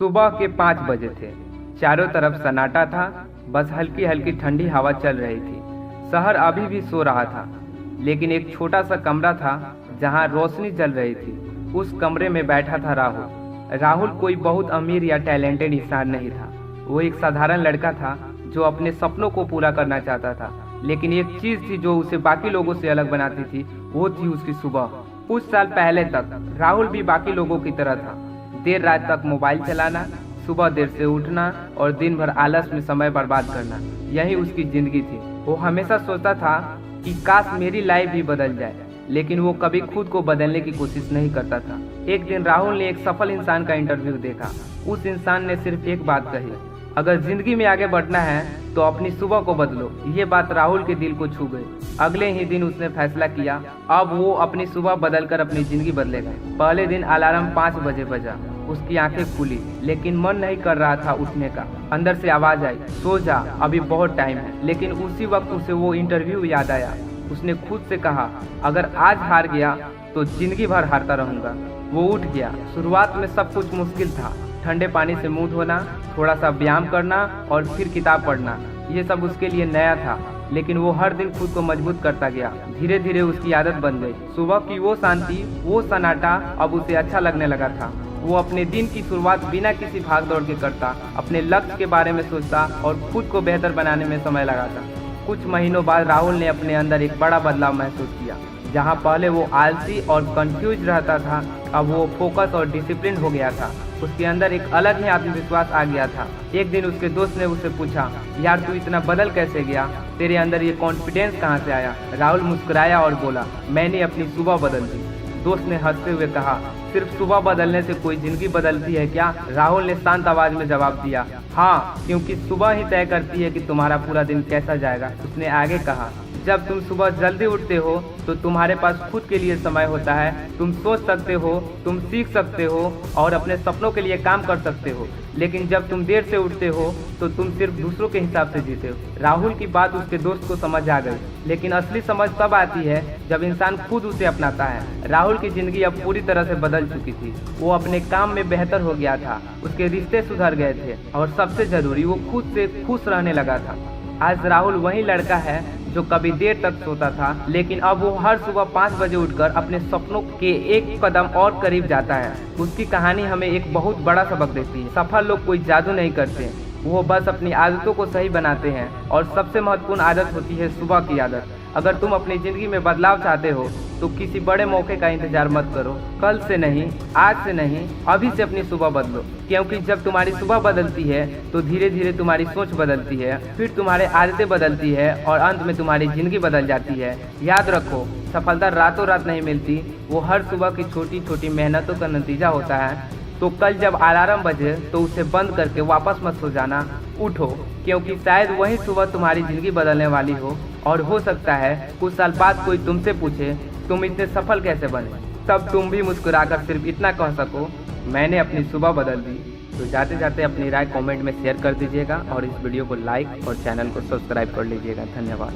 सुबह के 5 बजे थे। चारों तरफ सन्नाटा था, बस हल्की हल्की ठंडी हवा चल रही थी। शहर अभी भी सो रहा था, लेकिन एक छोटा सा कमरा था जहां रोशनी जल रही थी। उस कमरे में बैठा था राहुल। राहुल कोई बहुत अमीर या टैलेंटेड इंसान नहीं था। वो एक साधारण लड़का था जो अपने सपनों को पूरा करना चाहता था। लेकिन एक चीज थी जो उसे बाकी लोगों से अलग बनाती थी, वो थी उसकी सुबह। कुछ साल पहले तक राहुल भी बाकी लोगों की तरह था। देर रात तक मोबाइल चलाना, सुबह देर से उठना और दिन भर आलस में समय बर्बाद करना, यही उसकी जिंदगी थी। वो हमेशा सोचता था कि काश मेरी लाइफ भी बदल जाए, लेकिन वो कभी खुद को बदलने की कोशिश नहीं करता था। एक दिन राहुल ने एक सफल इंसान का इंटरव्यू देखा। उस इंसान ने सिर्फ एक बात कही, अगर जिंदगी में आगे बढ़ना है तो अपनी सुबह को बदलो। ये बात राहुल के दिल को छू गई। अगले ही दिन उसने फैसला किया, अब वो अपनी सुबह बदलकर अपनी जिंदगी बदलेगा। पहले दिन अलार्म 5 बजे बजा। उसकी आंखें खुली, लेकिन मन नहीं कर रहा था उठने का। अंदर से आवाज आई, सो जा, अभी बहुत टाइम है। लेकिन उसी वक्त उसे वो इंटरव्यू याद आया। उसने खुद से कहा, अगर आज हार गया तो जिंदगी भर हारता रहूंगा। वो उठ गया। शुरुआत में सब कुछ मुश्किल था। ठंडे पानी से मुंह धोना, थोड़ा सा व्यायाम करना और फिर किताब पढ़ना, ये सब उसके लिए नया था। लेकिन वो हर दिन खुद को मजबूत करता गया। धीरे धीरे उसकी आदत बन गई। सुबह की वो शांति, वो सन्नाटा अब उसे अच्छा लगने लगा था। वो अपने दिन की शुरुआत बिना किसी भाग दौड़ के करता, अपने लक्ष्य के बारे में सोचता और खुद को बेहतर बनाने में समय लगाता। कुछ महीनों बाद राहुल ने अपने अंदर एक बड़ा बदलाव महसूस किया। जहाँ पहले वो आलसी और कंफ्यूज रहता था, अब वो फोकस और डिसिप्लिन हो गया था। उसके अंदर एक अलग ही आत्मविश्वास आ गया था। एक दिन उसके दोस्त ने उससे पूछा, यार तू इतना बदल कैसे गया? तेरे अंदर ये कॉन्फिडेंस कहाँ से आया? राहुल मुस्कुराया और बोला, मैंने अपनी सुबह बदल दी। दोस्त ने हंसते हुए कहा, सिर्फ सुबह बदलने से कोई जिंदगी बदलती है क्या? राहुल ने शांत आवाज में जवाब दिया, हाँ, क्योंकि सुबह ही तय करती है कि तुम्हारा पूरा दिन कैसा जाएगा। उसने आगे कहा, जब तुम सुबह जल्दी उठते हो तो तुम्हारे पास खुद के लिए समय होता है। तुम सोच सकते हो, तुम सीख सकते हो और अपने सपनों के लिए काम कर सकते हो। लेकिन जब तुम देर से उठते हो तो तुम सिर्फ दूसरों के हिसाब से जीते हो। राहुल की बात उसके दोस्त को समझ आ गई, लेकिन असली समझ तब आती है जब इंसान खुद उसे अपनाता है। राहुल की जिंदगी अब पूरी तरह से बदल चुकी थी। वो अपने काम में बेहतर हो गया था, उसके रिश्ते सुधर गए थे और सबसे जरूरी, वो खुद से खुश रहने लगा था। आज राहुल वही लड़का है जो कभी देर तक सोता था, लेकिन अब वो हर सुबह 5 बजे उठकर अपने सपनों के एक कदम और करीब जाता है। उसकी कहानी हमें एक बहुत बड़ा सबक देती है। सफल लोग कोई जादू नहीं करते, वो बस अपनी आदतों को सही बनाते हैं। और सबसे महत्वपूर्ण आदत होती है सुबह की आदत। अगर तुम अपनी जिंदगी में बदलाव चाहते हो तो किसी बड़े मौके का इंतजार मत करो। कल से नहीं, आज से नहीं, अभी से अपनी सुबह बदलो। क्योंकि जब तुम्हारी सुबह बदलती है तो धीरे धीरे तुम्हारी सोच बदलती है, फिर तुम्हारे आदतें बदलती है और अंत में तुम्हारी जिंदगी बदल जाती है। याद रखो, सफलता रातों रात नहीं मिलती, वो हर सुबह की छोटी छोटी मेहनतों का नतीजा होता है। तो कल जब अलार्म बजे तो उसे बंद करके वापस मत सो जाना, उठो, क्योंकि शायद वही सुबह तुम्हारी जिंदगी बदलने वाली हो। और हो सकता है कुछ साल बाद कोई तुमसे पूछे, तुम इतने सफल कैसे बने? तब तुम भी मुस्कुराकर सिर्फ इतना कह सको, मैंने अपनी सुबह बदल दी। तो जाते जाते अपनी राय कमेंट में शेयर कर दीजिएगा और इस वीडियो को लाइक और चैनल को सब्सक्राइब कर लीजिएगा। धन्यवाद।